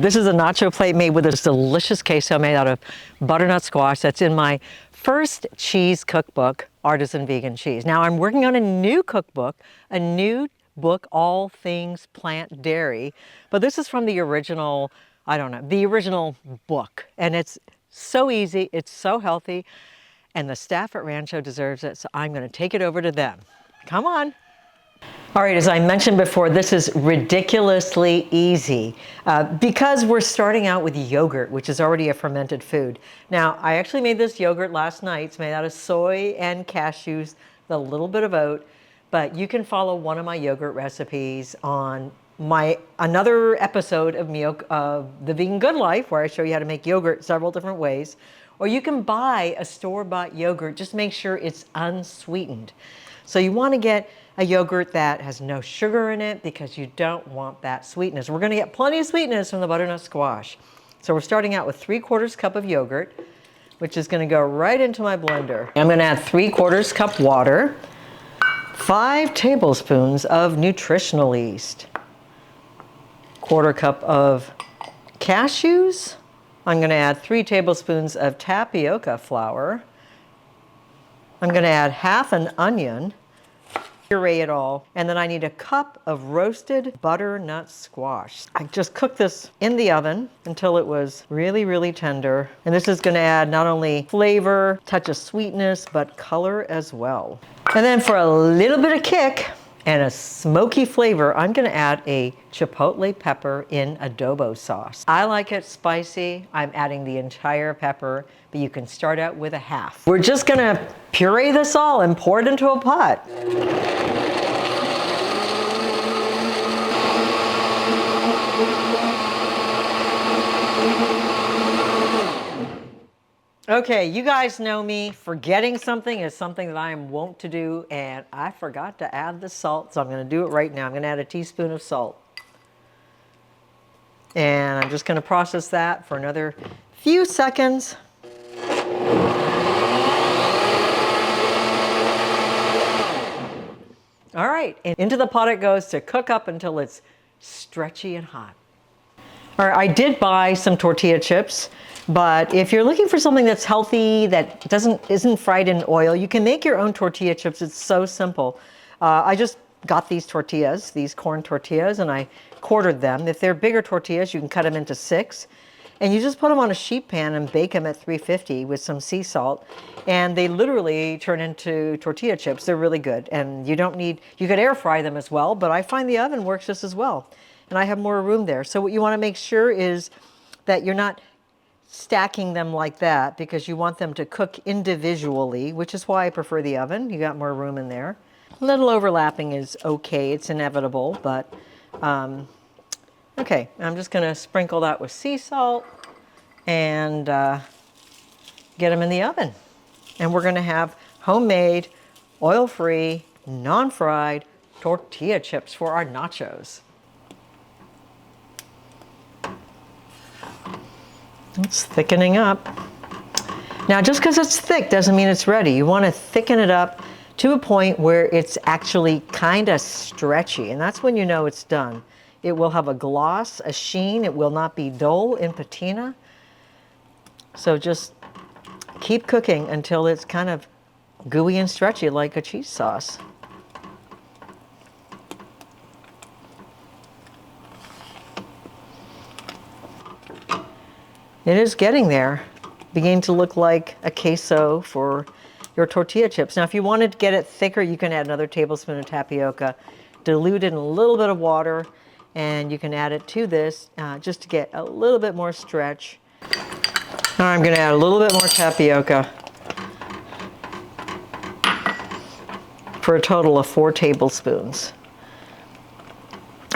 This is a nacho plate made with this delicious queso made out of butternut squash. That's in my first cheese cookbook, Artisan Vegan Cheese. Now I'm working on a new cookbook, a new book, all things plant dairy. But this is from the original, I don't know, the original book. And it's so easy, it's so healthy, and the staff at Rancho deserves it, so I'm gonna take it over to them. Come on. All right, as I mentioned before, this is ridiculously easy because we're starting out with yogurt, which is already a fermented food. Now, I actually made this yogurt last night. It's made out of soy and cashews, with a little bit of oat, but you can follow one of my yogurt recipes on another episode of Miyoko, The Vegan Good Life, where I show you how to make yogurt several different ways. Or you can buy a store-bought yogurt, just make sure it's unsweetened. So you want to get a yogurt that has no sugar in it because you don't want that sweetness. We're going to get plenty of sweetness from the butternut squash. So we're starting out with 3/4 cup of yogurt, which is going to go right into my blender. I'm going to add 3/4 cup water, 5 tablespoons of nutritional yeast, 1/4 cup of cashews. I'm going to add 3 tablespoons of tapioca flour. I'm going to add half an onion, puree it all, and then I need a cup of roasted butternut squash. I just cooked this in the oven until it was really, really tender. And this is going to add not only flavor, touch of sweetness, but color as well. And then for a little bit of kick and a smoky flavor, I'm going to add a chipotle pepper in adobo sauce. I like it spicy. I'm adding the entire pepper, but you can start out with a half. We're just going to puree this all and pour it into a pot. Okay, you guys know me. Forgetting something is something that I am wont to do, and I forgot to add the salt, so I'm going to do it right now. I'm going to add a teaspoon of salt. And I'm just going to process that for another few seconds. All right, and into the pot it goes to cook up until it's stretchy and hot. All right, I did buy some tortilla chips, but if you're looking for something that's healthy, that isn't fried in oil, you can make your own tortilla chips. It's so simple. I just got these tortillas, these corn tortillas, and I quartered them. If they're bigger tortillas, you can cut them into 6. And you just put them on a sheet pan and bake them at 350 with some sea salt. And they literally turn into tortilla chips. They're really good. And you could air fry them as well, but I find the oven works just as well. And I have more room there. So what you want to make sure is that you're not stacking them like that, because you want them to cook individually, which is why I prefer the oven. You got more room in there. A little overlapping is okay. It's inevitable, but okay. I'm just going to sprinkle that with sea salt and get them in the oven. And we're going to have homemade, oil-free, non-fried tortilla chips for our nachos. It's thickening up. Now, just because it's thick doesn't mean it's ready. You want to thicken it up to a point where it's actually kind of stretchy, and that's when you know it's done. It will have a gloss, a sheen. It will not be dull in patina. So just keep cooking until it's kind of gooey and stretchy like a cheese sauce. It is getting there, beginning to look like a queso for your tortilla chips. Now, if you wanted to get it thicker, you can add another tablespoon of tapioca, dilute it in a little bit of water, and you can add it to this just to get a little bit more stretch. Now I'm going to add a little bit more tapioca for a total of 4 tablespoons.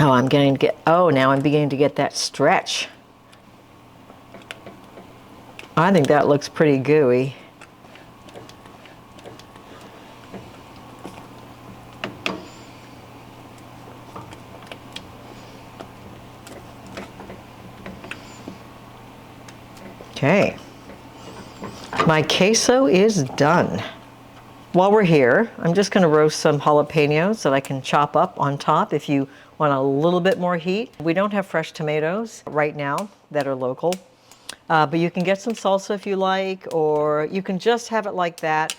Now I'm beginning to get that stretch. I think that looks pretty gooey. Okay, my queso is done. While we're here, I'm just going to roast some jalapenos that I can chop up on top. If you on a little bit more heat. We don't have fresh tomatoes right now that are local, but you can get some salsa if you like, or you can just have it like that.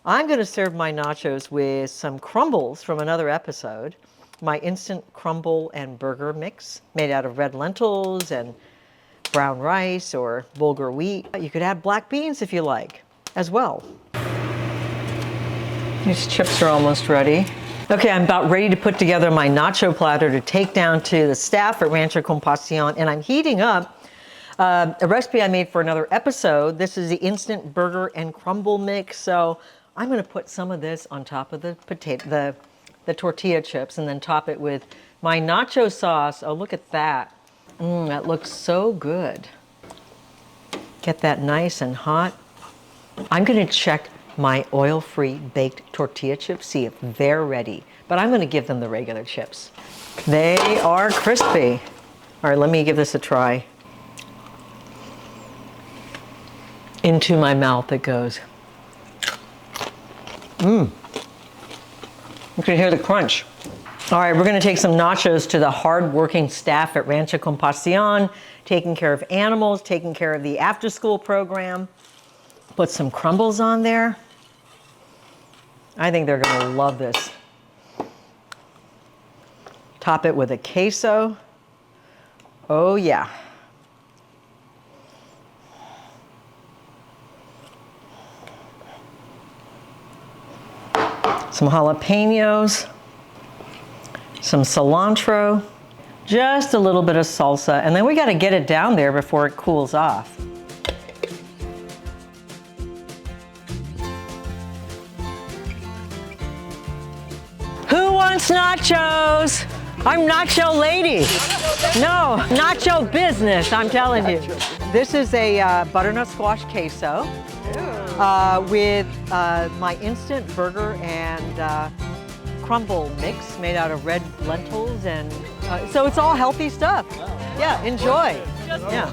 I'm going to serve my nachos with some crumbles from another episode, my instant crumble and burger mix made out of red lentils and brown rice or bulgur wheat. You could add black beans if you like as well. These chips are almost ready. Okay, I'm about ready to put together my nacho platter to take down to the staff at Rancho Compasión, and I'm heating up a recipe I made for another episode. This is the instant burger and crumble mix, so I'm going to put some of this on top of the tortilla chips and then top it with my nacho sauce. Oh, look at that. That looks so good. Get that nice and hot. I'm going to check my oil-free baked tortilla chips, see if they're ready. But I'm going to give them the regular chips. They are crispy. All right, let me give this a try. Into my mouth it goes. You can hear the crunch. All right, we're going to take some nachos to the hard-working staff at Rancho Compasión, taking care of animals, taking care of the after-school program. Put some crumbles on there. I think they're going to love this. Top it with a queso. Oh, yeah. Some jalapenos, some cilantro, just a little bit of salsa, and then we got to get it down there before it cools off. Who wants nachos? I'm Nacho Lady. No, nacho business, I'm telling you. This is a butternut squash queso with my instant burger and crumble mix made out of red lentils, and so it's all healthy stuff. Yeah, enjoy. Yeah.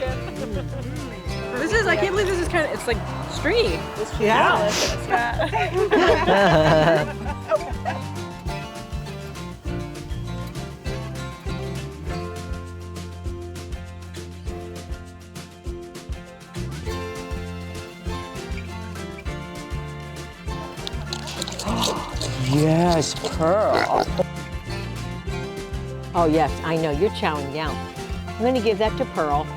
This is, I can't believe this is kind of, it's like stringy. Yeah. Yes, Pearl. Oh yes, I know, you're chowing down. I'm gonna give that to Pearl.